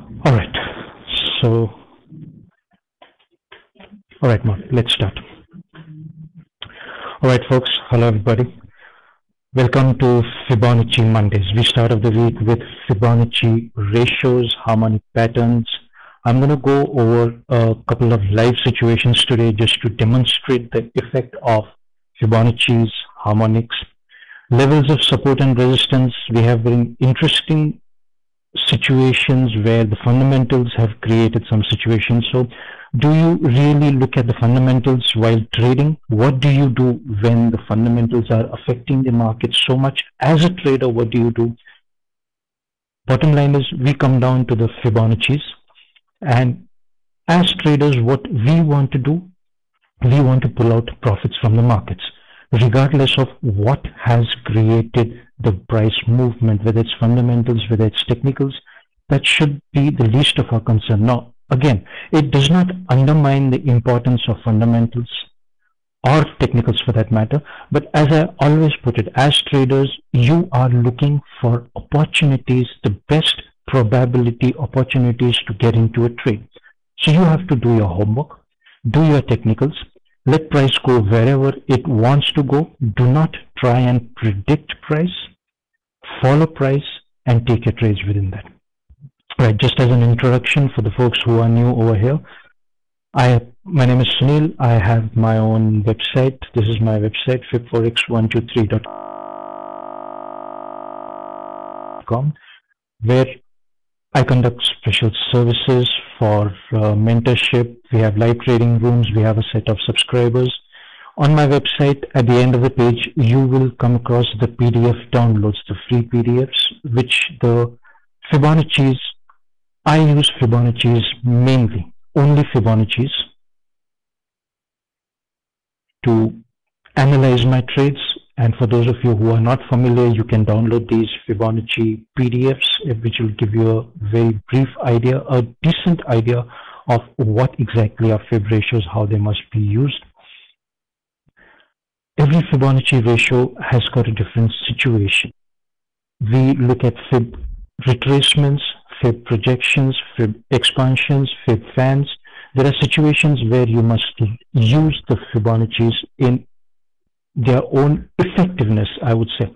All right. So, all right, Mark, let's start. All right, folks. Hello, everybody. Welcome to Fibonacci Mondays. We start off the week with Fibonacci ratios, harmonic patterns. I'm going to go over a couple of live situations today just to demonstrate the effect of Fibonacci's harmonics. Levels of support and resistance. We have very interesting situations where the fundamentals have created some situations. So do you really look at the fundamentals while trading? What do you do when the fundamentals are affecting the market so much? As a trader, what do you do? Bottom line is we come down to the Fibonacci's, and as traders, what we want to do, we want to pull out profits from the markets, regardless of what has created the price movement, whether it's fundamentals, whether it's technicals. That should be the least of our concern. Now, again, it does not undermine the importance of fundamentals or technicals for that matter, but as I always put it, as traders, you are looking for opportunities, the best probability opportunities to get into a trade. So you have to do your homework, do your technicals, let price go wherever it wants to go. Do not try and predict price, follow price, and take your trades within that. Right, just as an introduction for the folks who are new over here, my name is Sunil. I have my own website. This is my website, fibforex123.com, where I conduct special services for mentorship. We have live trading rooms. We have a set of subscribers. On my website, at the end of the page, you will come across the PDF downloads, the free PDFs, which the Fibonacci's, I use Fibonacci's mainly, only Fibonacci's, to analyze my trades. And for those of you who are not familiar, you can download these Fibonacci PDFs, which will give you a very brief idea, a decent idea of what exactly are Fib ratios, how they must be used. Every Fibonacci ratio has got a different situation. We look at Fib retracements, Fib projections, Fib expansions, Fib fans. There are situations where you must use the Fibonacci's in their own effectiveness, I would say.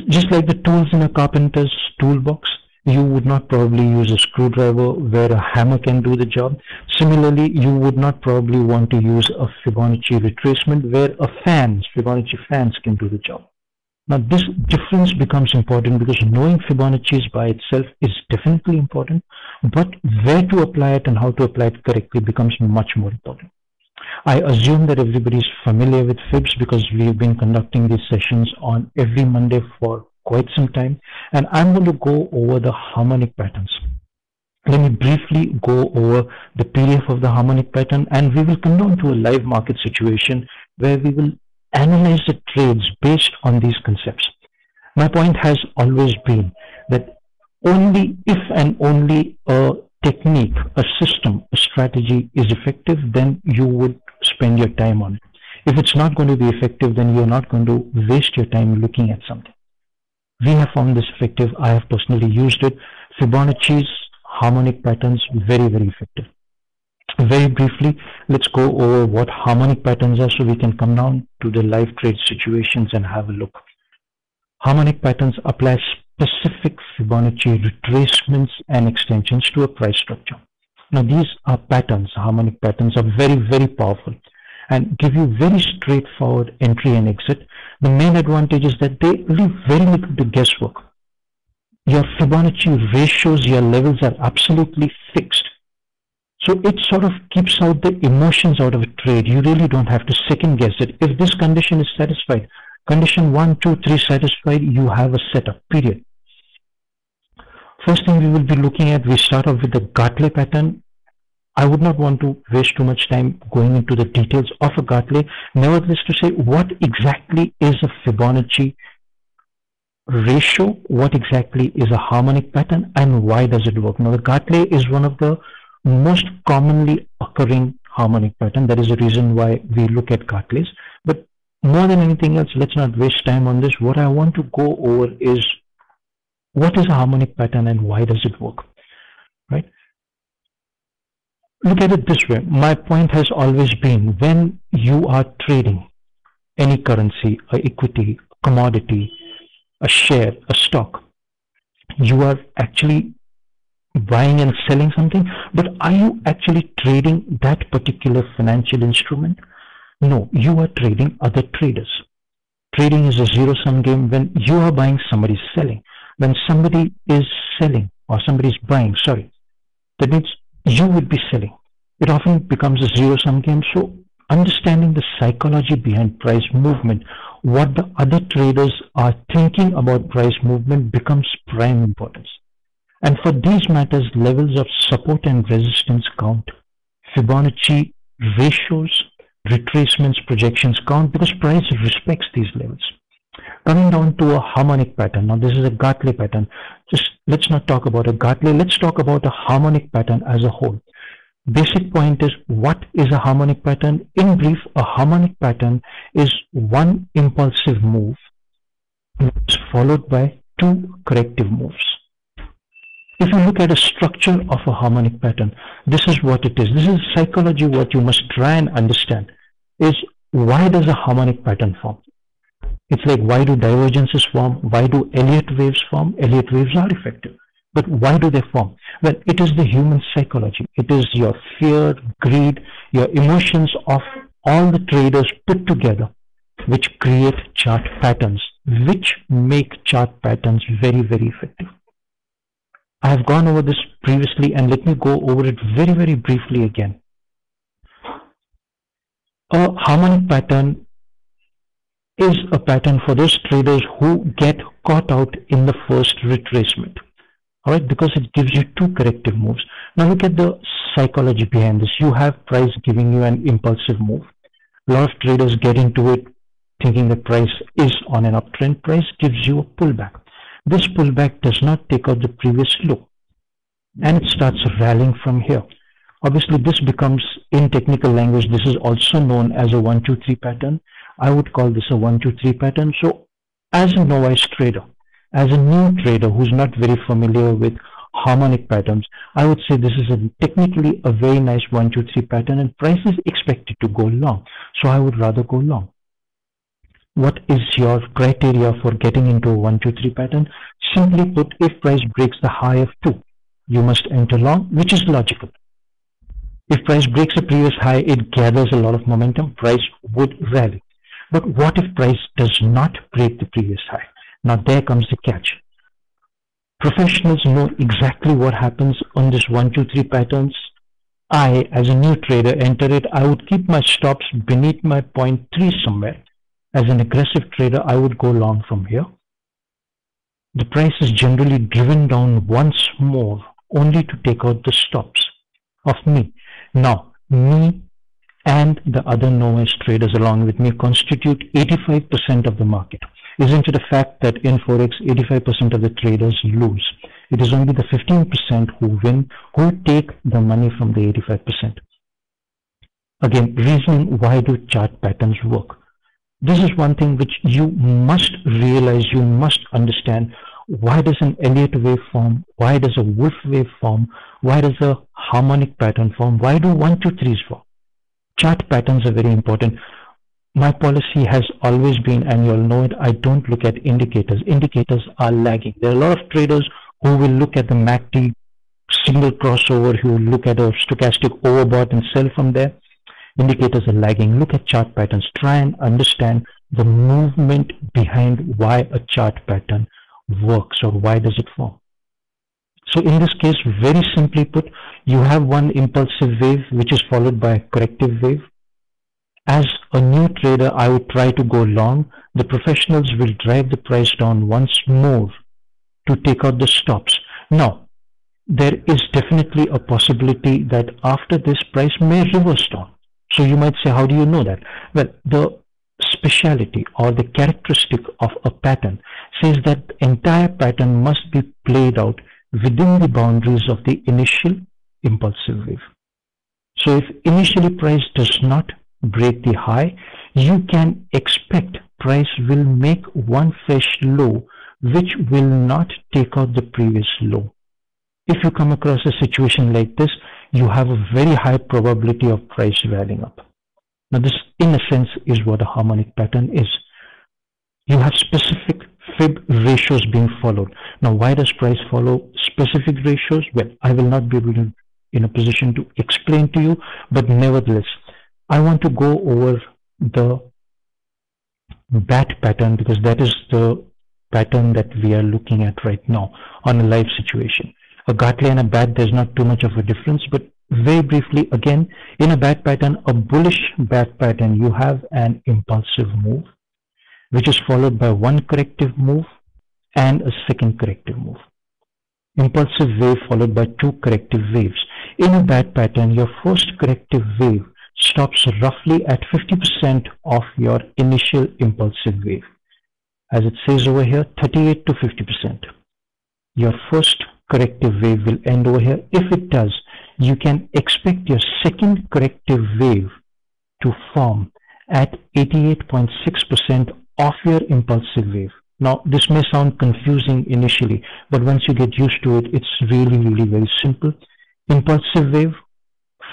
Just like the tools in a carpenter's toolbox, you would not probably use a screwdriver where a hammer can do the job. Similarly, you would not probably want to use a Fibonacci retracement where Fibonacci fans can do the job. Now, this difference becomes important because knowing Fibonacci's by itself is definitely important, but where to apply it and how to apply it correctly becomes much more important. I assume that everybody is familiar with Fibs because we've been conducting these sessions on every Monday for quite some time, and I'm going to go over the harmonic patterns. Let me briefly go over the PDF of the harmonic pattern, and we will come down to a live market situation where we will analyze the trades based on these concepts. My point has always been that only if and only a technique, a system, a strategy is effective, then you would spend your time on it. If it's not going to be effective, then you're not going to waste your time looking at something. We have found this effective. I have personally used it. Fibonacci's harmonic patterns, very, very effective. Very briefly, let's go over what harmonic patterns are so we can come down to the live trade situations and have a look. Harmonic patterns apply specific Fibonacci retracements and extensions to a price structure. Now, these are patterns. Harmonic patterns are very, very powerful and give you very straightforward entry and exit. The main advantage is that they leave very little to guesswork. Your Fibonacci ratios, your levels are absolutely fixed. So it sort of keeps out the emotions out of a trade. You really don't have to second guess it. If this condition is satisfied, condition 1, 2, 3 satisfied, you have a setup, period. First thing we will be looking at, we start off with the Gartley pattern. I would not want to waste too much time going into the details of a Gartley. Nevertheless, to say what exactly is a Fibonacci ratio, what exactly is a harmonic pattern, and why does it work. Now, the Gartley is one of the most commonly occurring harmonic pattern. That is the reason why we look at Gartley's. But more than anything else, let's not waste time on this. What I want to go over is what is a harmonic pattern and why does it work. right? Look at it this way. My point has always been, when you are trading any currency, a equity, a commodity, a share, a stock, you are actually buying and selling something, but are you actually trading that particular financial instrument? No, you are trading other traders. Trading is a zero-sum game. When you are buying, somebody is selling. When somebody is selling or somebody is buying, sorry, that means you would be selling. It often becomes a zero-sum game. So understanding the psychology behind price movement, what the other traders are thinking about price movement, becomes prime importance. And for these matters, levels of support and resistance count. Fibonacci ratios, retracements, projections count, because price respects these levels. Coming down to a harmonic pattern. Now this is a Gartley pattern. Just let's not talk about a Gartley. Let's talk about a harmonic pattern as a whole. Basic point is, what is a harmonic pattern? In brief, a harmonic pattern is one impulsive move followed by two corrective moves. If you look at a structure of a harmonic pattern, this is what it is. This is psychology. What you must try and understand is, why does a harmonic pattern form? It's like, why do divergences form? Why do Elliott waves form? Elliott waves are effective. But why do they form? Well, it is the human psychology. It is your fear, greed, your emotions of all the traders put together, which create chart patterns, which make chart patterns very, very effective. I have gone over this previously, and let me go over it very, very briefly again. A harmonic pattern is a pattern for those traders who get caught out in the first retracement. All right, because it gives you two corrective moves. Now look at the psychology behind this. You have price giving you an impulsive move. A lot of traders get into it thinking that price is on an uptrend. Price gives you a pullback. This pullback does not take out the previous low, and it starts rallying from here. Obviously, this becomes, in technical language, this is also known as a 1-2-3 pattern. I would call this a 1-2-3 pattern. So as a novice trader, as a new trader who's not very familiar with harmonic patterns, I would say this is technically a very nice 1-2-3 pattern, and price is expected to go long. So I would rather go long. What is your criteria for getting into a 1-2-3 pattern? Simply put, if price breaks the high of 2, you must enter long, which is logical. If price breaks a previous high, it gathers a lot of momentum, price would rally. But what if price does not break the previous high? Now there comes the catch. Professionals know exactly what happens on this 1-2-3 patterns. I, as a new trader, enter it. I would keep my stops beneath my 0.3 somewhere. As an aggressive trader, I would go long from here. The price is generally driven down once more, only to take out the stops of me. Now, me and the other novice traders along with me constitute 85% of the market. Isn't it a fact that in Forex, 85% of the traders lose? It is only the 15% who win, who take the money from the 85%. Again, reason why do chart patterns work? This is one thing which you must realize, you must understand. Why does an Elliott wave form? Why does a Wolf wave form? Why does a harmonic pattern form? Why do 1-2-3s form? Chart patterns are very important. My policy has always been, and you'll know it, I don't look at indicators. Indicators are lagging. There are a lot of traders who will look at the MACD single crossover, who will look at a stochastic overbought and sell from there. Indicators are lagging. Look at chart patterns. Try and understand the movement behind why a chart pattern works, or why does it form. So in this case, very simply put, you have one impulsive wave which is followed by a corrective wave. As a new trader, I would try to go long. The professionals will drive the price down once more to take out the stops. Now, there is definitely a possibility that after this, price may reverse down. So you might say, how do you know that? Well, the speciality or the characteristic of a pattern says that the entire pattern must be played out within the boundaries of the initial impulsive wave. So if initially price does not break the high, you can expect price will make one fresh low which will not take out the previous low. If you come across a situation like this, you have a very high probability of price rallying up. Now this, in a sense, is what a harmonic pattern is. You have specific fib ratios being followed. Now, why does price follow specific ratios? Well, I will not be able to in a position to explain to you, but nevertheless, I want to go over the bat pattern because that is the pattern that we are looking at right now on a live situation. A Gartley and a bat, there's not too much of a difference, but very briefly, again, in a bat pattern, a bullish bat pattern, you have an impulsive move, which is followed by one corrective move and a second corrective move. Impulsive wave followed by two corrective waves. In a bat pattern, your first corrective wave stops roughly at 50% of your initial impulsive wave. As it says over here, 38 to 50%. Your first corrective wave will end over here. If it does, you can expect your second corrective wave to form at 88.6% of your impulsive wave. Now, this may sound confusing initially, but once you get used to it, it's really, really very simple. Impulsive wave,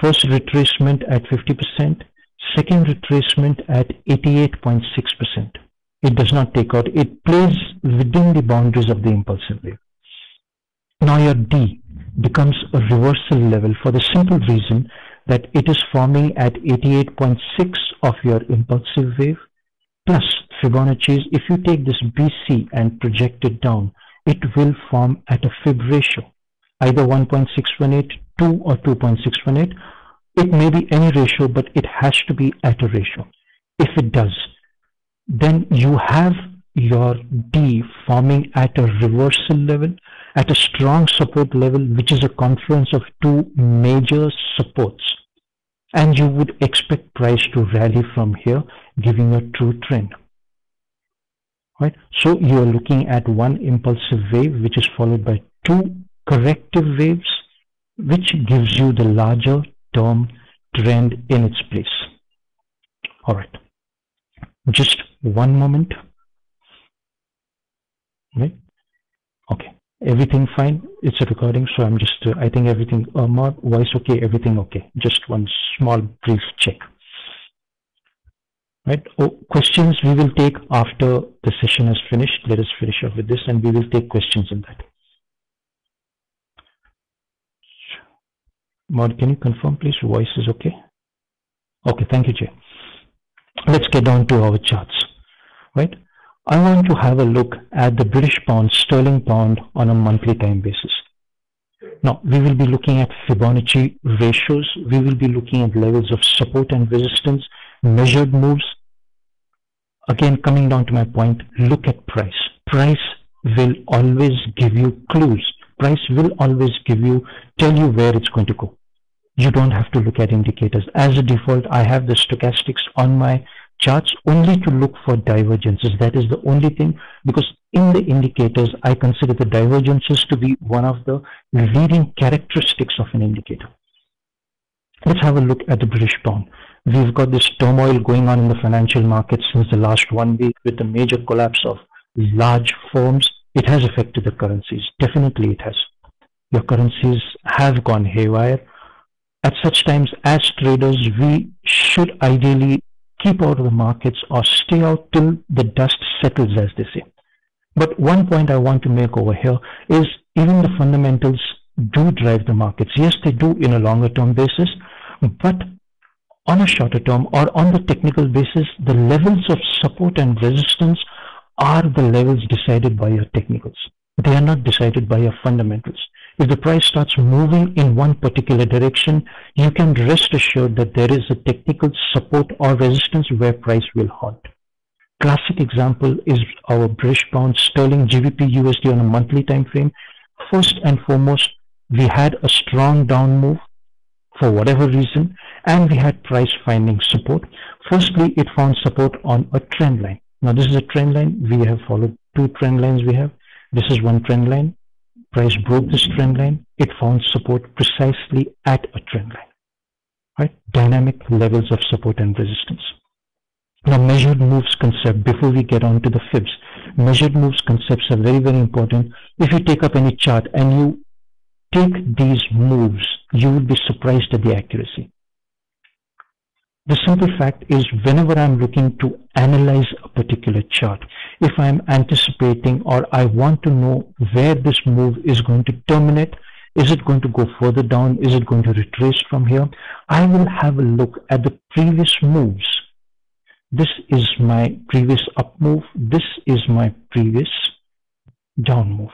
first retracement at 50%, second retracement at 88.6%. It does not take out, it plays within the boundaries of the impulsive wave. Now your D becomes a reversal level for the simple reason that it is forming at 88.6 of your impulsive wave plus Fibonacci's. If you take this BC and project it down, it will form at a fib ratio, either 1.618, 2 or 2.618. It may be any ratio, but it has to be at a ratio. If it does, then you have your D forming at a reversal level, at a strong support level, which is a confluence of two major supports. And you would expect price to rally from here, giving a true trend. Right? So you are looking at one impulsive wave, which is followed by two corrective waves, which gives you the larger term trend in its place. All right. Just one moment. Right? Okay. Everything fine? It's a recording, so I'm just, I think everything, more voice okay, everything okay. Just one small brief check. Right? Oh, questions we will take after the session is finished. Let us finish up with this and we will take questions in that. Maud, can you confirm please? Voice is okay? Okay, thank you, Jay. Let's get down to our charts. Right? I want to have a look at the British pound, sterling pound on a monthly time basis. Now, we will be looking at Fibonacci ratios. We will be looking at levels of support and resistance, measured moves. Again, coming down to my point, look at price. Price will always give you clues. Price will always tell you where it's going to go. You don't have to look at indicators. As a default, I have the stochastics on my charts only to look for divergences. That is the only thing, because in the indicators, I consider the divergences to be one of the leading characteristics of an indicator. Let's have a look at the British pound. We've got this turmoil going on in the financial markets since the last 1 week with the major collapse of large firms. It has affected the currencies. Definitely it has. Your currencies have gone haywire. At such times, as traders, we should ideally keep out of the markets or stay out till the dust settles, as they say. But one point I want to make over here is even the fundamentals do drive the markets. Yes, they do in a longer term basis, but on a shorter term or on the technical basis, the levels of support and resistance are the levels decided by your technicals. They are not decided by your fundamentals. If the price starts moving in one particular direction, you can rest assured that there is a technical support or resistance where price will halt. Classic example is our British pound, sterling, GBP, USD on a monthly time frame. First and foremost, we had a strong down move for whatever reason, and we had price finding support. Firstly, it found support on a trend line. Now this is a trend line. We have followed two trend lines we have. This is one trend line. Price broke this trend line. It found support precisely at a trend line. Right? Dynamic levels of support and resistance. Now measured moves concept, before we get on to the fibs, measured moves concepts are very, very important. If you take up any chart and you take these moves, you will be surprised at the accuracy. The simple fact is, whenever I'm looking to analyze a particular chart, if I'm anticipating or I want to know where this move is going to terminate, is it going to go further down, is it going to retrace from here, I will have a look at the previous moves. This is my previous up move, this is my previous down move.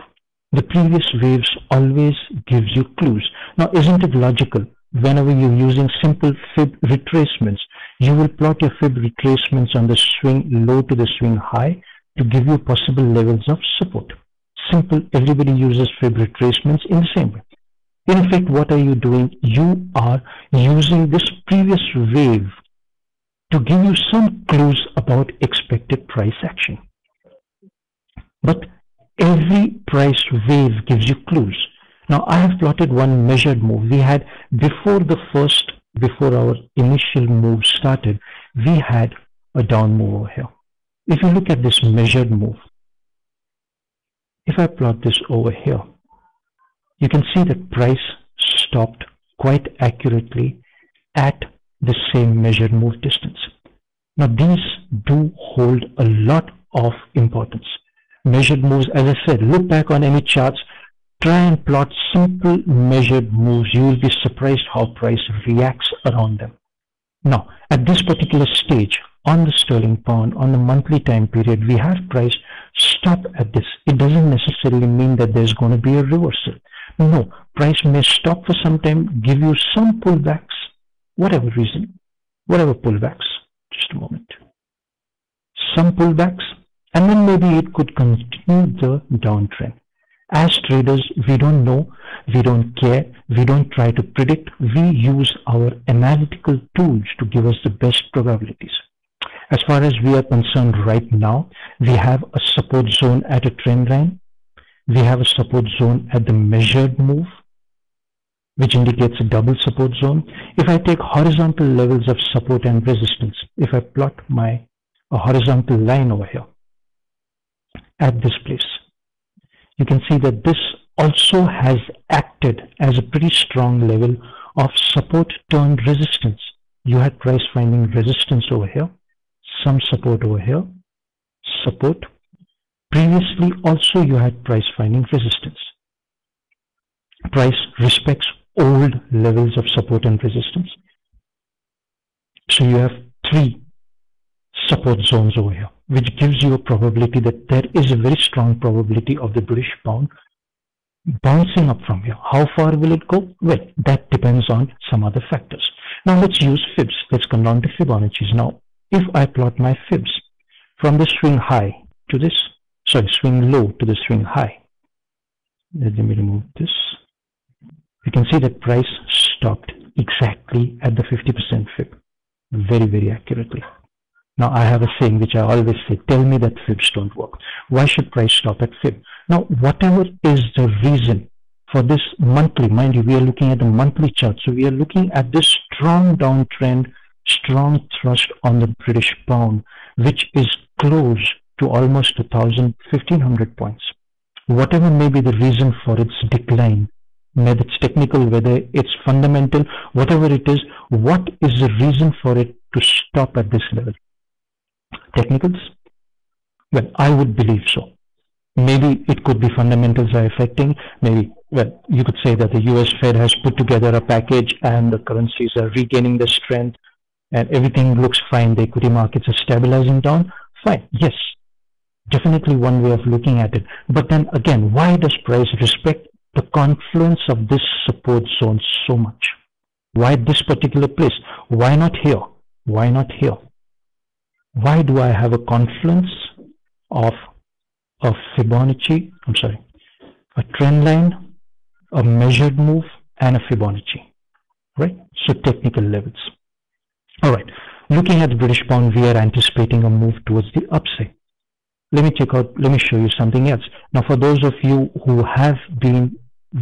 The previous waves always gives you clues. Now, isn't it logical? Whenever you're using simple fib retracements, you will plot your fib retracements on the swing low to the swing high to give you possible levels of support. Simple, everybody uses fib retracements in the same way. In effect, what are you doing? You are using this previous wave to give you some clues about expected price action. But every price wave gives you clues. Now, I have plotted one measured move. We had, before our initial move started, we had a down move over here. If you look at this measured move, if I plot this over here, you can see that price stopped quite accurately at the same measured move distance. Now, these do hold a lot of importance. Measured moves, as I said, look back on any charts, try and plot simple measured moves. You will be surprised how price reacts around them. Now, at this particular stage, on the sterling pound, on the monthly time period, we have price stop at this. It doesn't necessarily mean that there's going to be a reversal. No, price may stop for some time, give you some pullbacks, whatever reason, whatever pullbacks. Just a moment. Some pullbacks, and then maybe it could continue the downtrend. As traders, we don't know, we don't care, we don't try to predict. We use our analytical tools to give us the best probabilities. As far as we are concerned right now, we have a support zone at a trend line. We have a support zone at the measured move, which indicates a double support zone. If I take horizontal levels of support and resistance, if I plot a horizontal line over here at this place, you can see that this also has acted as a pretty strong level of support turned resistance. You had price finding resistance over here, some support over here, support. Previously also you had price finding resistance. Price respects old levels of support and resistance. So you have three support zones over here, which gives you a probability that there is a very strong probability of the British pound bouncing up from here. How far will it go? Well, that depends on some other factors. Now let's use fibs. Let's come down to Fibonacci's. Now, if I plot my fibs from the swing high to this, swing low to the swing high. Let me remove this. You can see that price stopped exactly at the 50% fib. Very, very accurately. Now, I have a saying which I always say, tell me that fibs don't work. Why should price stop at fib? Now, whatever is the reason for this monthly, mind you, we are looking at the monthly chart. So we are looking at this strong downtrend, strong thrust on the British pound, which is close to almost 1,500 points. Whatever may be the reason for its decline, whether it's technical, whether it's fundamental, whatever it is, what is the reason for it to stop at this level? Technicals? Well, I would believe so. Maybe it could be fundamentals are affecting. Maybe, well, you could say that the US Fed has put together a package and the currencies are regaining the strength and everything looks fine. The equity markets are stabilizing down. Fine. Yes. Definitely one way of looking at it. But then again, why does price respect the confluence of this support zone so much? Why this particular place? Why not here? Why not here? Why do I have a confluence of a Fibonacci, a trend line, a measured move, and a Fibonacci, right? So technical levels. All right, looking at the British pound, we are anticipating a move towards the upside. Let me show you something else. Now, for those of you who have been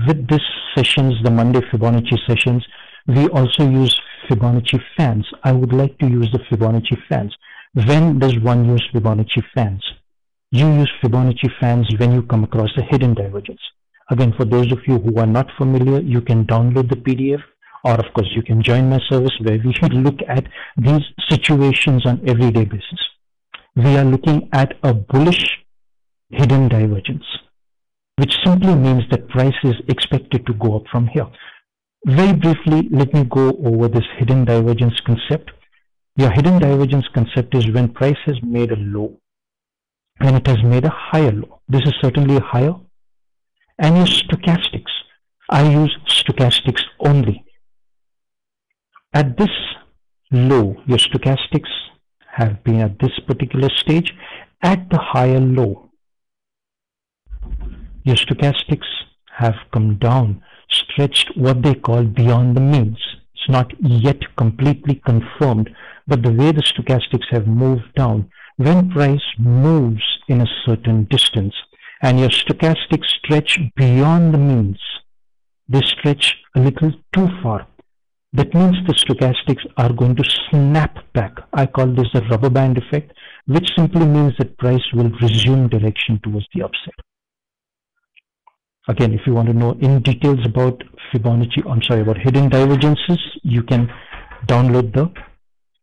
with this sessions, the Monday Fibonacci sessions, we also use Fibonacci fans. I would like to use the Fibonacci fans. When does one use Fibonacci fans? You use Fibonacci fans when you come across a hidden divergence. Again, for those of you who are not familiar, you can download the PDF, or of course you can join my service where we look at these situations on everyday basis. We are looking at a bullish hidden divergence, which simply means that price is expected to go up from here. Very briefly, let me go over this hidden divergence concept. Your hidden divergence concept is when price has made a low and it has made a higher low. This is certainly a higher. And your stochastics, I use stochastics only. At this low, your stochastics have been at this particular stage. At the higher low, your stochastics have come down, stretched what they call beyond the means. It's not yet completely confirmed, but the way the stochastics have moved down, when price moves in a certain distance and your stochastics stretch beyond the means, they stretch a little too far. That means the stochastics are going to snap back. I call this the rubber band effect, which simply means that price will resume direction towards the upside. Again, if you want to know in details about about hidden divergences, you can download the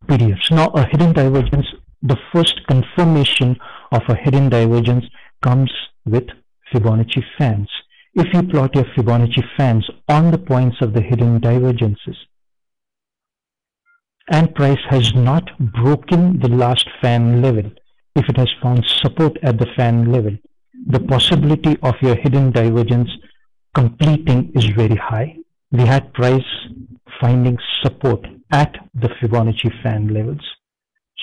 PDFs. Now, a hidden divergence, the first confirmation of a hidden divergence comes with Fibonacci fans. If you plot your Fibonacci fans on the points of the hidden divergences, and price has not broken the last fan level, if it has found support at the fan level, the possibility of your hidden divergence completing is very high. We had price finding support at the Fibonacci fan levels,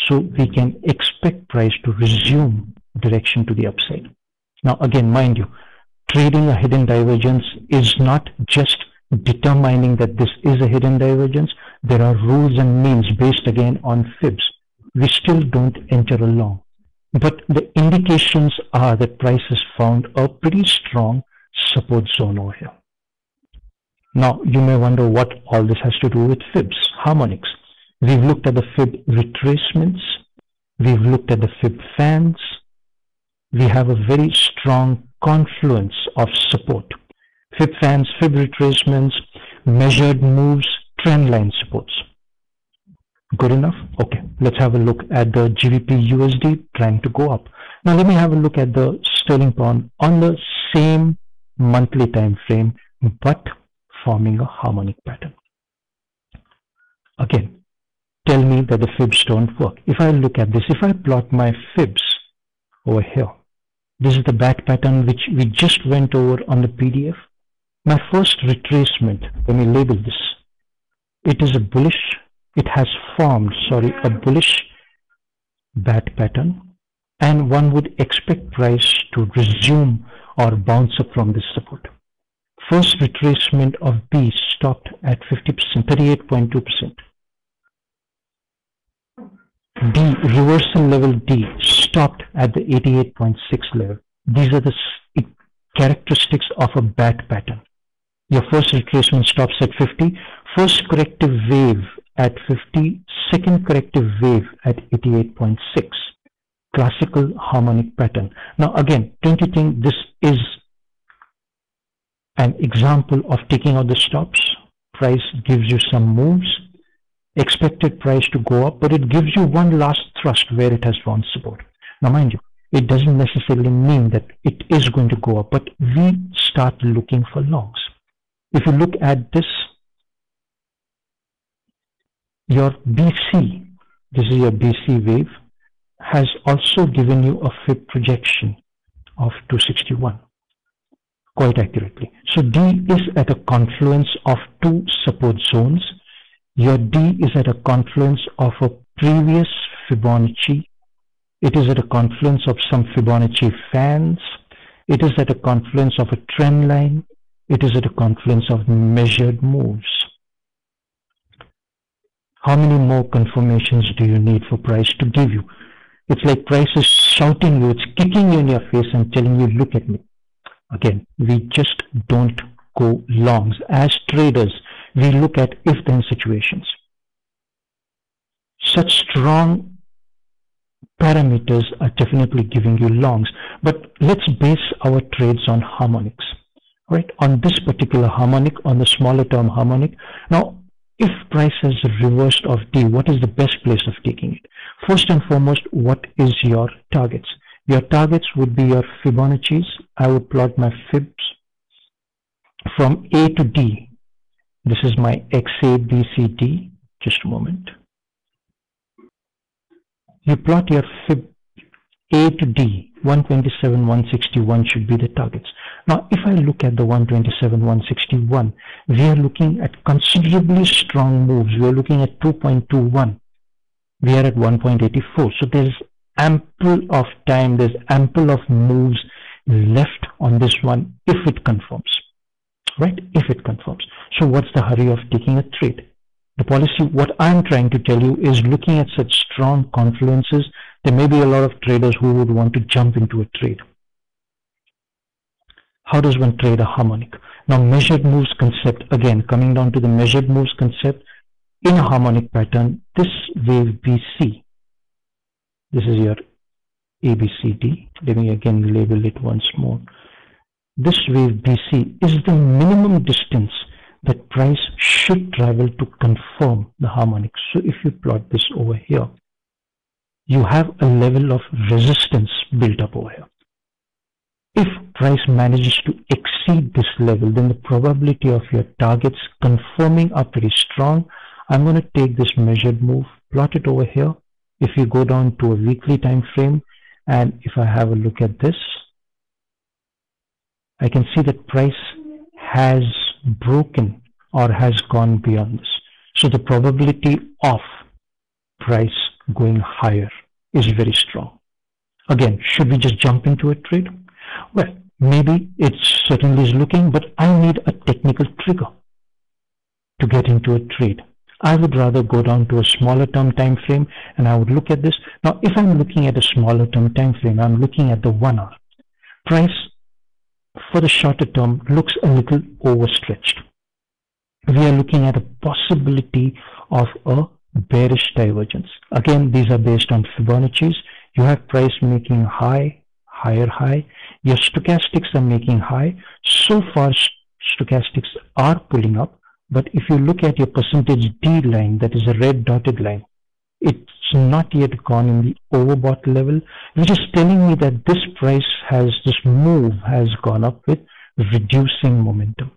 so we can expect price to resume direction to the upside. Now again, mind you, trading a hidden divergence is not just determining that this is a hidden divergence. There are rules and means based again on fibs. We still don't enter a long, but the indications are that price has found a pretty strong support zone over here. Now you may wonder what all this has to do with fibs, harmonics. We've looked at the fib retracements, we've looked at the fib fans. We have a very strong confluence of support. Fib fans, fib retracements, measured moves, trend line supports. Good enough? Okay, let's have a look at the GBP USD trying to go up. Now let me have a look at the sterling pound on the same monthly time frame, but forming a harmonic pattern. Again, tell me that the fibs don't work. If I look at this, if I plot my fibs over here, this is the bat pattern which we just went over on the PDF. My first retracement, let me label this. It is a bullish, it has formed, a bullish bat pattern, and one would expect price to resume or bounce up from this support. First retracement of B stopped at 50%, 38.2%. D, reversal level D, stopped at the 88.6 level. These are the characteristics of a bat pattern. Your first retracement stops at 50, first corrective wave at 50, second corrective wave at 88.6. Classical harmonic pattern. Now again, don't you think this is an example of taking out the stops? Price gives you some moves, expected price to go up, but it gives you one last thrust where it has found support. Now mind you, it doesn't necessarily mean that it is going to go up, but we start looking for longs. If you look at this, your BC, this is your BC wave, has also given you a fib projection of 261 quite accurately. So D is at a confluence of two support zones. Your D is at a confluence of a previous Fibonacci. It is at a confluence of some Fibonacci fans. It is at a confluence of a trend line. It is at a confluence of measured moves. How many more confirmations do you need for price to give you? It's like price is shouting you, it's kicking you in your face and telling you, look at me. Again, we just don't go longs. As traders, we look at if-then situations. Such strong parameters are definitely giving you longs, but let's base our trades on harmonics. right, on this particular harmonic, on the smaller term harmonic. Now, if price has reversed of D, what is the best place of taking it? First and foremost, what is your targets? Your targets would be your Fibonacci's. I would plot my fibs from A to D. This is my XA, BC, Just a moment. You plot your fib A to D. 127, 161 should be the targets. Now, if I look at the 127, 161, we are looking at considerably strong moves. We are looking at 2.21. We are at 1.84. So there's ample of time, there's ample of moves left on this one if it confirms, right? If it confirms. So what's the hurry of taking a trade? The policy, what I'm trying to tell you is, looking at such strong confluences, there may be a lot of traders who would want to jump into a trade. How does one trade a harmonic? Now, measured moves concept, again, coming down to the measured moves concept, in a harmonic pattern, this wave BC, this is your ABCD. Let me again label it once more. This wave BC is the minimum distance that price should travel to confirm the harmonic. So if you plot this over here, you have a level of resistance built up over here. If price manages to exceed this level, then the probability of your targets confirming are pretty strong. I'm going to take this measured move, plot it over here. If you go down to a weekly time frame, and if I have a look at this, I can see that price has broken or has gone beyond this. So the probability of price going higher is very strong. Again, should we just jump into a trade? Well, maybe it certainly is looking, but I need a technical trigger to get into a trade. I would rather go down to a smaller term time frame and I would look at this. Now, if I'm looking at a smaller term time frame, I'm looking at the 1 hour. Price for the shorter term looks a little overstretched. We are looking at a possibility of a bearish divergence. Again, these are based on Fibonacci's. You have price making high, higher high. Your stochastics are making high. So far, stochastics are pulling up. But if you look at your percentage D line, that is a red dotted line, it's not yet gone in the overbought level, which is telling me that this price has, this move has gone up with reducing momentum.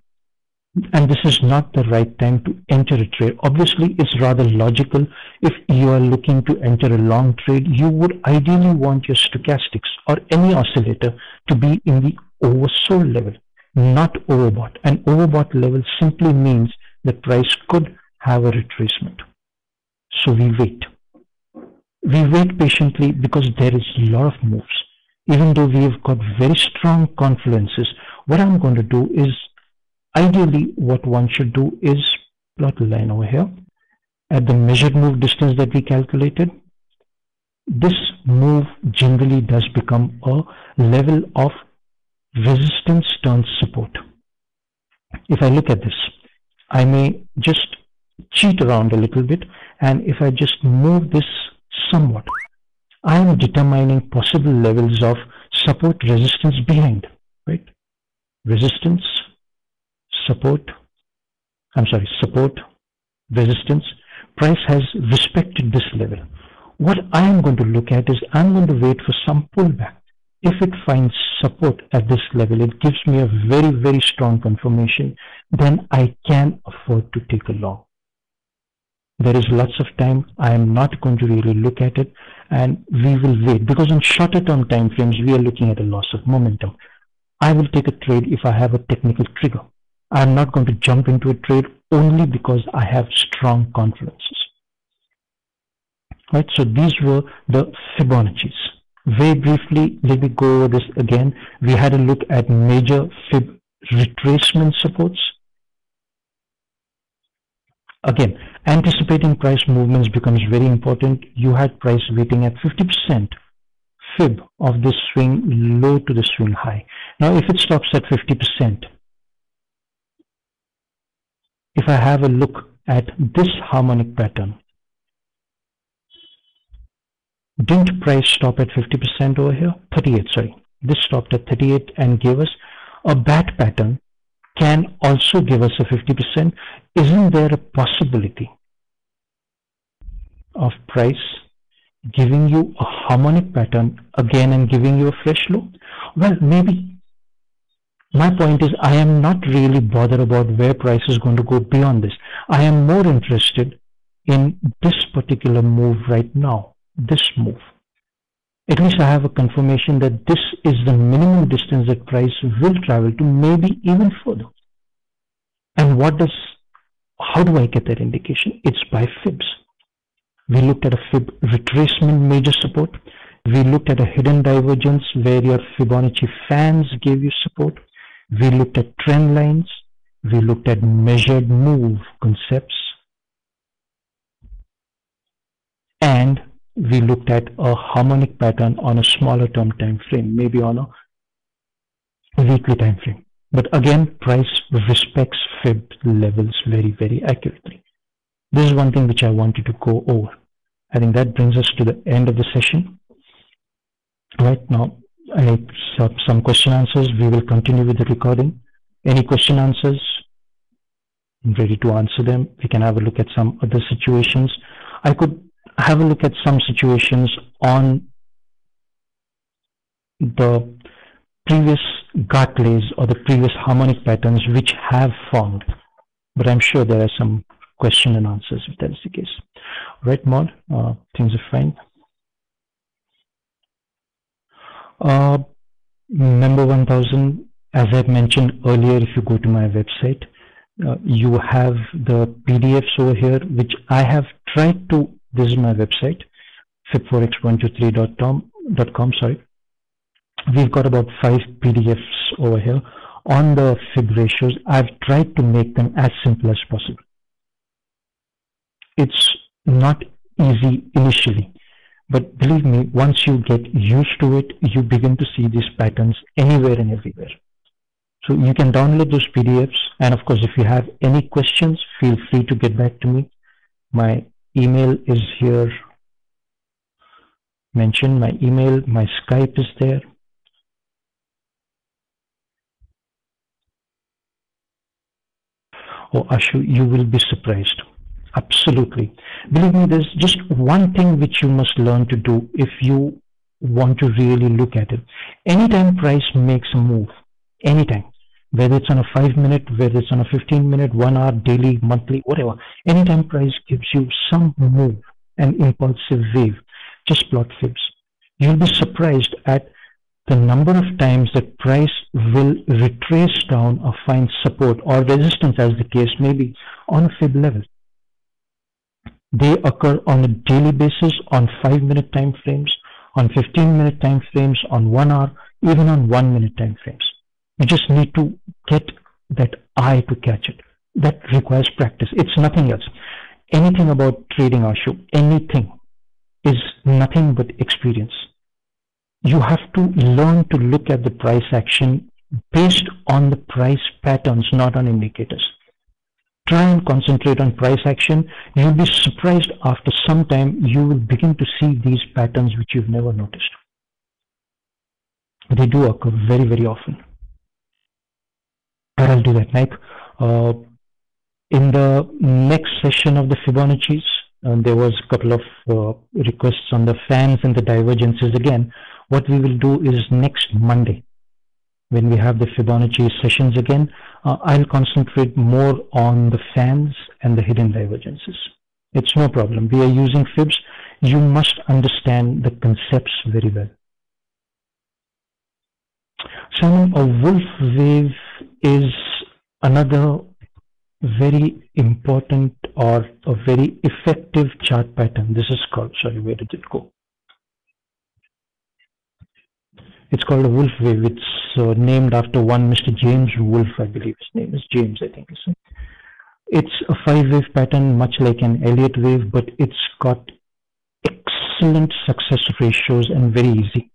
And this is not the right time to enter a trade. Obviously, it's rather logical. If you are looking to enter a long trade, you would ideally want your stochastics or any oscillator to be in the oversold level, not overbought. An overbought level simply means the price could have a retracement. So we wait. We wait patiently because there is a lot of moves. Even though we have got very strong confluences, what I'm going to do is, ideally what one should do is plot a line over here at the measured move distance that we calculated. This move generally does become a level of resistance turns support. If I look at this, I may just cheat around a little bit, and if I just move this somewhat, I am determining possible levels of support resistance behind, right? Resistance, support, support, resistance. Price has respected this level. What I am going to look at is, I'm going to wait for some pullback. If it finds support at this level, it gives me a very, very strong confirmation, then I can afford to take a long. There is lots of time. I am not going to really look at it, and we will wait, because on shorter term time frames, we are looking at a loss of momentum. I will take a trade if I have a technical trigger. I am not going to jump into a trade only because I have strong confluences. Right, so these were the Fibonacci's. Very briefly, let me go over this again. We had a look at major fib retracement supports. Again, anticipating price movements becomes very important. You had price waiting at 50% fib of this swing low to the swing high. Now, if it stops at 50%, if I have a look at this harmonic pattern, didn't price stop at 50% over here? 38, sorry. This stopped at 38 and gave us a bat pattern can also give us a 50%. Isn't there a possibility of price giving you a harmonic pattern again and giving you a fresh low? Well, maybe. My point is, I am not really bothered about where price is going to go beyond this. I am more interested in this particular move right now, this move. At least I have a confirmation that this is the minimum distance that price will travel to, maybe even further. And how do I get that indication? It's by fibs. We looked at a fib retracement major support. We looked at a hidden divergence where your Fibonacci fans gave you support. We looked at trend lines. We looked at measured move concepts. And we looked at a harmonic pattern on a smaller term time frame, maybe on a weekly time frame. But again, price respects fib levels very, very accurately. This is one thing which I wanted to go over. I think that brings us to the end of the session. Right now, I have some question answers. We will continue with the recording. Any question answers? I'm ready to answer them. We can have a look at some other situations. I could have a look at some situations on the previous Gartleys or the previous harmonic patterns which have formed, but I'm sure there are some question and answers if that is the case. Right, Maud? Things are fine. Member 1000, as I mentioned earlier, if you go to my website, you have the PDFs over here, which I have tried to, this is my website, fib4x123.com, sorry. We've got about 5 PDFs over here on the fib ratios. I've tried to make them as simple as possible. It's not easy initially, but believe me, once you get used to it, you begin to see these patterns anywhere and everywhere. So you can download those PDFs, and of course, if you have any questions, feel free to get back to me. My email is here mentioned, my email, my Skype is there. Oh, Ashu, you will be surprised. Absolutely. Believe me, there's just one thing which you must learn to do if you want to really look at it. Anytime price makes a move, anytime, whether it's on a 5-minute, whether it's on a 15-minute, 1 hour, daily, monthly, whatever, anytime price gives you some move, an impulsive wave, just plot fibs. You'll be surprised at the number of times that price will retrace down or find support or resistance, as the case may be, on a fib level. They occur on a daily basis, on 5-minute time frames, on 15-minute time frames, on 1 hour, even on 1-minute time frames. You just need to get that eye to catch it. That requires practice. It's nothing else. Anything about trading, Ashu, anything is nothing but experience. You have to learn to look at the price action based on the price patterns, not on indicators. Try and concentrate on price action. You'll be surprised after some time you will begin to see these patterns which you've never noticed. They do occur very, very often. I'll do that, Mike. In the next session of the Fibonacci's, there was a couple of requests on the fans and the divergences again. What we will do is next Monday, when we have the Fibonacci sessions again, I'll concentrate more on the fans and the hidden divergences. It's no problem. We are using fibs. You must understand the concepts very well. Simon, a wolf wave is another very important or a very effective chart pattern. This is called, sorry, where did it go? It's called a wolf wave. It's named after one Mr. James Wolfe, I believe his name is James, I think. It's a 5-wave pattern, much like an Elliott wave, but it's got excellent success ratios and very easy.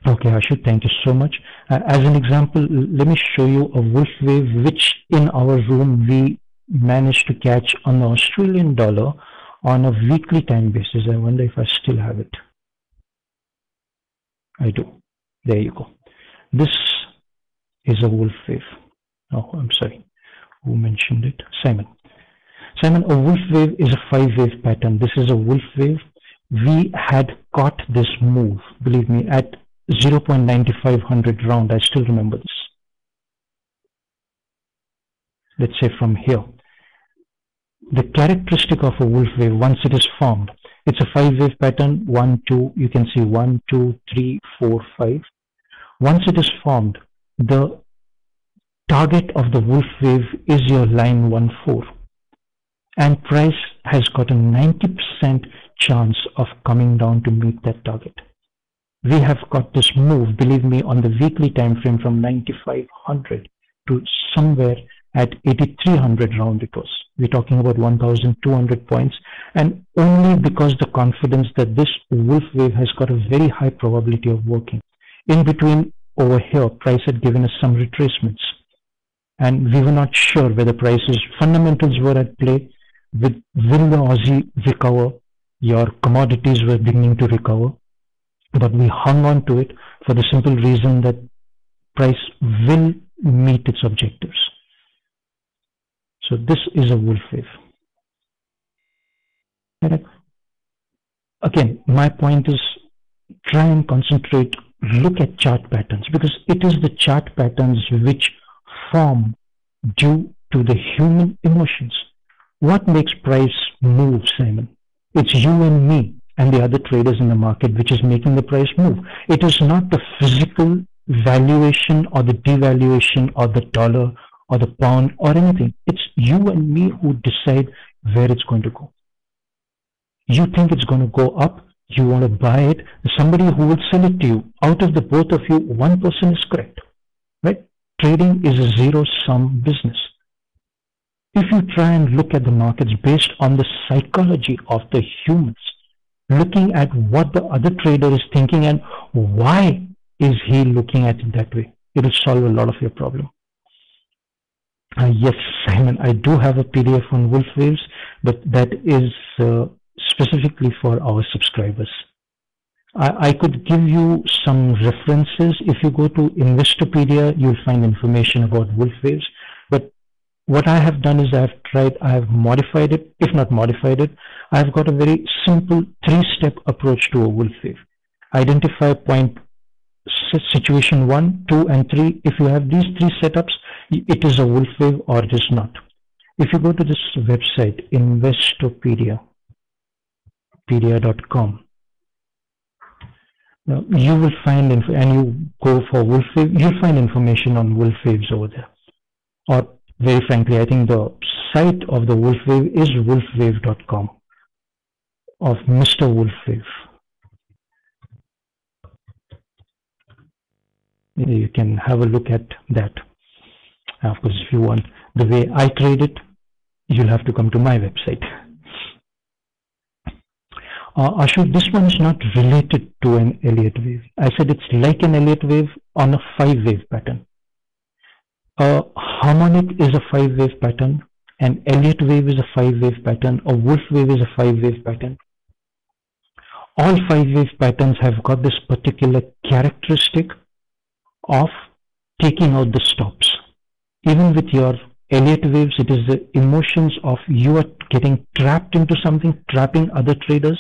Okay, Ashu, thank you so much. As an example, let me show you a wolf wave, which in our room we managed to catch on the Australian dollar on a weekly time basis. I wonder if I still have it. I do. There you go. This is a wolf wave. Oh, I'm sorry. Who mentioned it? Simon. Simon, a wolf wave is a 5-wave pattern. This is a wolf wave. We had caught this move, believe me, at 0.9500 round. I still remember this. Let's say from here. The characteristic of a wolf wave, once it is formed, it's a 5-wave pattern. 1, 2, you can see 1, 2, 3, 4, 5. Once it is formed, the target of the wolf wave is your line 1, 4. And price has got a 90% chance of coming down to meet that target. We have got this move, believe me, on the weekly time frame from 9500 to somewhere at 8300 round it was. We're talking about 1200 points, and only because the confidence that this wolf wave has got a very high probability of working. In between over here, price had given us some retracements, and we were not sure whether prices fundamentals were at play. Will the Aussie recover? Your commodities were beginning to recover, but we hung on to it for the simple reason that price will meet its objectives. So this is a wolf wave. Again, my point is, try and concentrate, look at chart patterns, because it is the chart patterns which form due to the human emotions. What makes price move, Simon? It's you and me and the other traders in the market which is making the price move. It is not the physical valuation or the devaluation or the dollar or the pound or anything. It's you and me who decide where it's going to go. You think it's going to go up, you want to buy it, somebody who will sell it to you. Out of the both of you, one person is correct, right? Trading is a zero-sum business. If you try and look at the markets based on the psychology of the humans, looking at what the other trader is thinking and why is he looking at it that way, it will solve a lot of your problem. Yes, Simon, I do have a PDF on wolf waves, but that is specifically for our subscribers. I could give you some references. If you go to Investopedia, you'll find information about wolf waves. But what I have done is I have modified it. If not modified it, I've got a very simple 3-step approach to a wolf wave. Identify point situation 1, 2, and 3. If you have these 3 setups, it is a wolf wave or it is not. If you go to this website, investopedia.com, you will find, and you go for wolf wave, you'll find information on wolf waves over there. Or very frankly, I think the site of the wolf wave is wolfwave.com of Mr. Wolf Wave. You can have a look at that. Of course, if you want the way I trade it, you'll have to come to my website. Ashok, this one is not related to an Elliott wave. I said it's like an Elliott wave on a 5-wave pattern. A harmonic is a 5-wave pattern. An Elliott wave is a 5-wave pattern. A wolf wave is a 5-wave pattern. All 5-wave patterns have got this particular characteristic of taking out the stops. Even with your Elliott waves, it is the emotions of you are getting trapped into something, trapping other traders.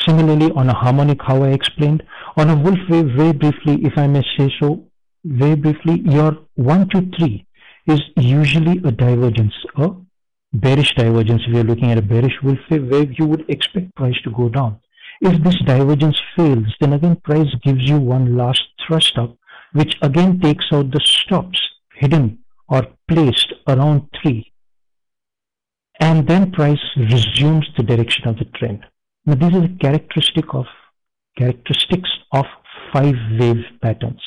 Similarly, on a harmonic, how I explained, on a wolf wave, very briefly, if I may say so, very briefly, your 1, 2, 3 is usually a divergence, a bearish divergence. If you're looking at a bearish wolf wave, you would expect price to go down. If this divergence fails, then again price gives you one last thrust up, which again takes out the stops hidden or placed around 3. And then price resumes the direction of the trend. Now these are the characteristics of 5-wave patterns.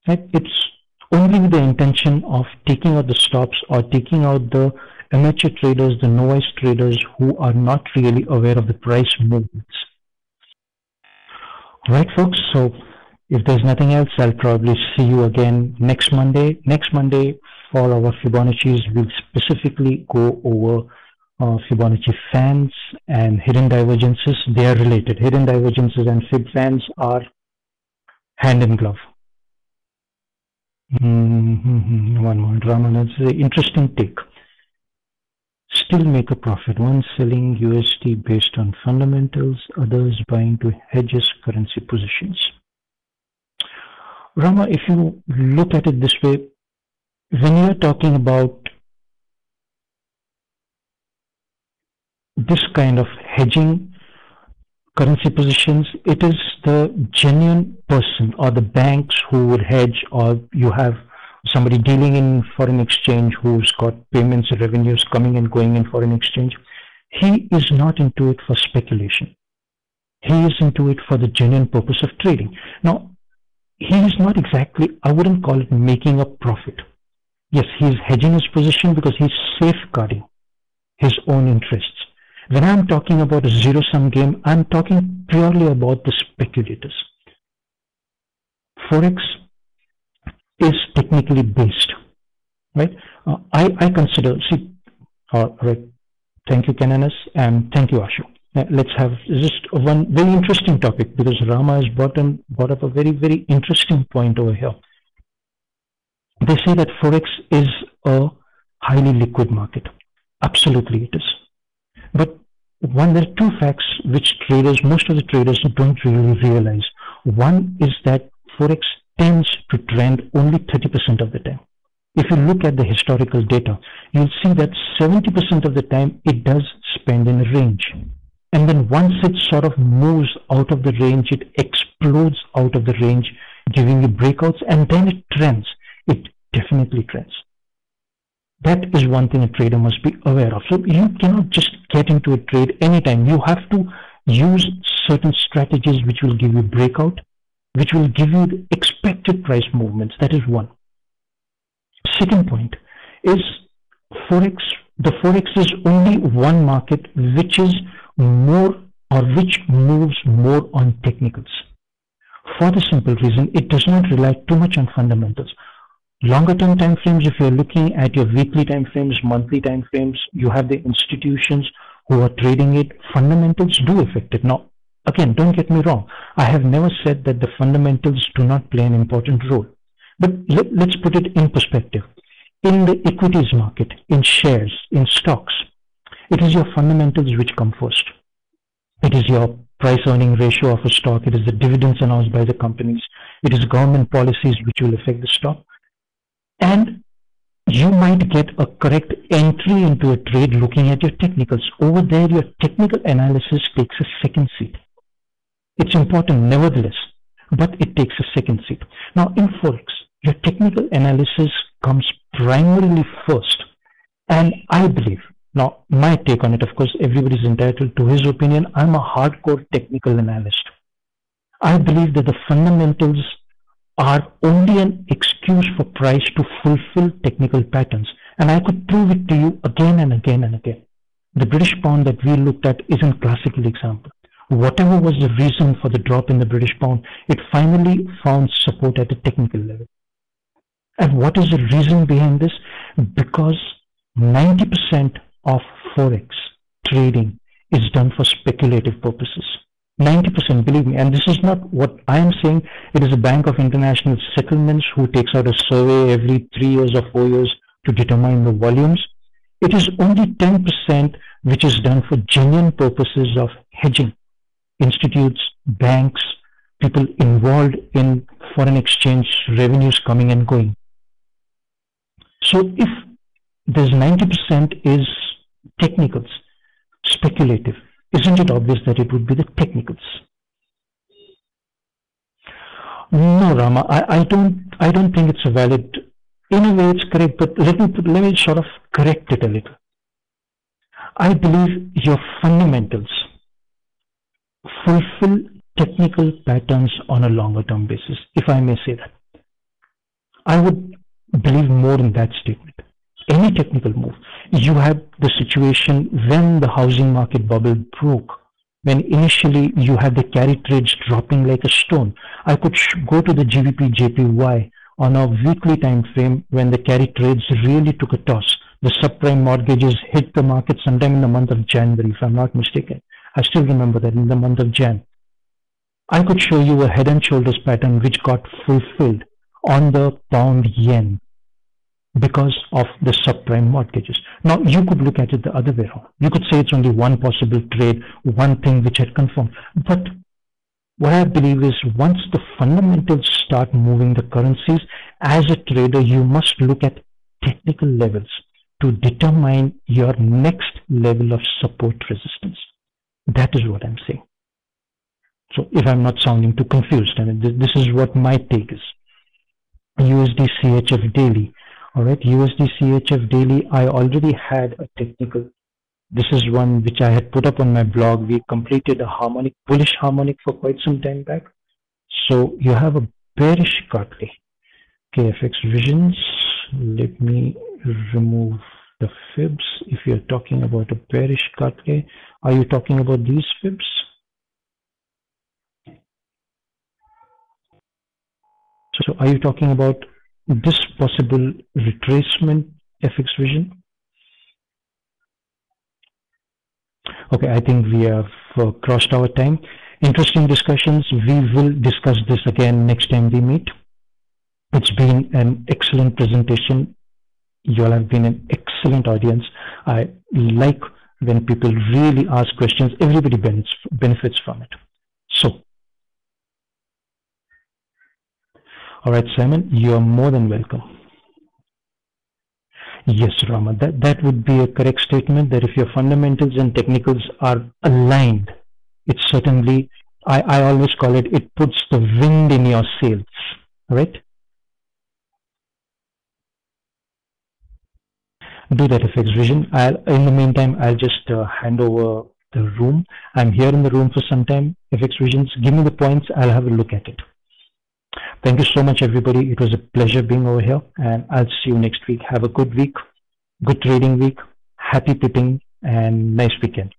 Right? It's only with the intention of taking out the stops or taking out the amateur traders, the novice traders who are not really aware of the price movements. Right, folks, so if there's nothing else, I'll probably see you again next Monday. Next Monday for our Fibonacci's, we'll specifically go over Fibonacci fans and hidden divergences. They are related. Hidden divergences and Fib fans are Hand in glove. One more drama. That's an interesting take. Still make a profit. One selling USD based on fundamentals, others buying to hedges currency positions. Rama, if you look at it this way, when you're talking about this kind of hedging currency positions, it is the genuine person or the banks who would hedge, or you have somebody dealing in foreign exchange who's got payments and revenues coming and going in foreign exchange. He is not into it for speculation. He is into it for the genuine purpose of trading. Now, he is not exactly, I wouldn't call it making a profit. Yes, he is hedging his position because he's safeguarding his own interests. When I'm talking about a zero-sum game, I'm talking purely about the speculators. Forex is technically based, right? I consider, see, right, thank you, Kananas, and thank you, Ashu. Let's have just one very interesting topic, because Rama has brought up a very, very interesting point over here. They say that Forex is a highly liquid market. Absolutely it is. But there are two facts which most of the traders don't really realize. One is that Forex tends to trend only 30% of the time. If you look at the historical data, you'll see that 70% of the time it does spend in a range. And then once it sort of moves out of the range, it explodes out of the range, giving you breakouts, and then it trends. It definitely trends. That is one thing a trader must be aware of. So you cannot just get into a trade anytime. You have to use certain strategies which will give you breakout, which will give you the expected price movements. That is one. Second point is Forex. The Forex is only one market which is more, or which moves more on technicals. For the simple reason, it does not rely too much on fundamentals. Longer term time frames, if you're looking at your weekly time frames, monthly time frames, you have the institutions who are trading it. Fundamentals do affect it. Now, again, don't get me wrong. I have never said that the fundamentals do not play an important role. But let's put it in perspective. In the equities market, in shares, in stocks, it is your fundamentals which come first. It is your price earning ratio of a stock. It is the dividends announced by the companies. It is government policies which will affect the stock. And you might get a correct entry into a trade looking at your technicals. Over there, your technical analysis takes a second seat. It's important nevertheless, but it takes a second seat. Now in Forex, your technical analysis comes primarily first. And I believe, now my take on it, of course, everybody is entitled to his opinion. I'm a hardcore technical analyst. I believe that the fundamentals are only an excuse for price to fulfill technical patterns. And I could prove it to you again and again and again. The British pound that we looked at is a classical example. Whatever was the reason for the drop in the British pound, it finally found support at a technical level. And what is the reason behind this? Because 90% of Forex trading is done for speculative purposes. 90%, believe me, and this is not what I am saying. It is a Bank of International Settlements who takes out a survey every 3 years or 4 years to determine the volumes. It is only 10% which is done for genuine purposes of hedging. Institutes, banks, people involved in foreign exchange revenues coming and going. So if there's 90% is technicals, speculative, isn't it obvious that it would be the technicals? No, Rama, I don't think it's a valid. In a way, it's correct, but let me sort of correct it a little. I believe your fundamentals fulfill technical patterns on a longer term basis, if I may say that. I would believe more in that statement. Any technical move. You had the situation when the housing market bubble broke, when initially you had the carry trades dropping like a stone. I could go to the GBP JPY on a weekly time frame when the carry trades really took a toss. The subprime mortgages hit the market sometime in the month of January, if I'm not mistaken. I still remember that, in the month of Jan. I could show you a head and shoulders pattern which got fulfilled on the pound yen because of the subprime mortgages. Now, you could look at it the other way around. You could say it's only one possible trade, one thing which had confirmed. But what I believe is once the fundamentals start moving the currencies, as a trader, you must look at technical levels to determine your next level of support resistance. That is what I'm saying. So if I'm not sounding too confused, I mean, this is what my take is. USD CHF daily. All right, USD CHF daily, I already had a technical. This is one which I had put up on my blog. We completed a harmonic, bullish harmonic for quite some time back. So you have a bearish Cartley. KFX visions. Let me remove the fibs. If you're talking about a bearish Cartley, are you talking about these fibs? So are you talking about this possible retracement FX vision? Okay, I think we have crossed our time. Interesting discussions. We will discuss this again next time we meet. It's been an excellent presentation. You all have been an excellent audience. I like when people really ask questions. Everybody benefits from it. So, all right, Simon, you are more than welcome. Yes, Rama, that would be a correct statement, that if your fundamentals and technicals are aligned, it certainly, I always call it, it puts the wind in your sails, right? Do that, FX Vision. In the meantime, I'll just hand over the room. I'm here in the room for some time. FX Visions, give me the points. I'll have a look at it. Thank you so much, everybody. It was a pleasure being over here, and I'll see you next week. Have a good week, good trading week, happy pipping, and nice weekend.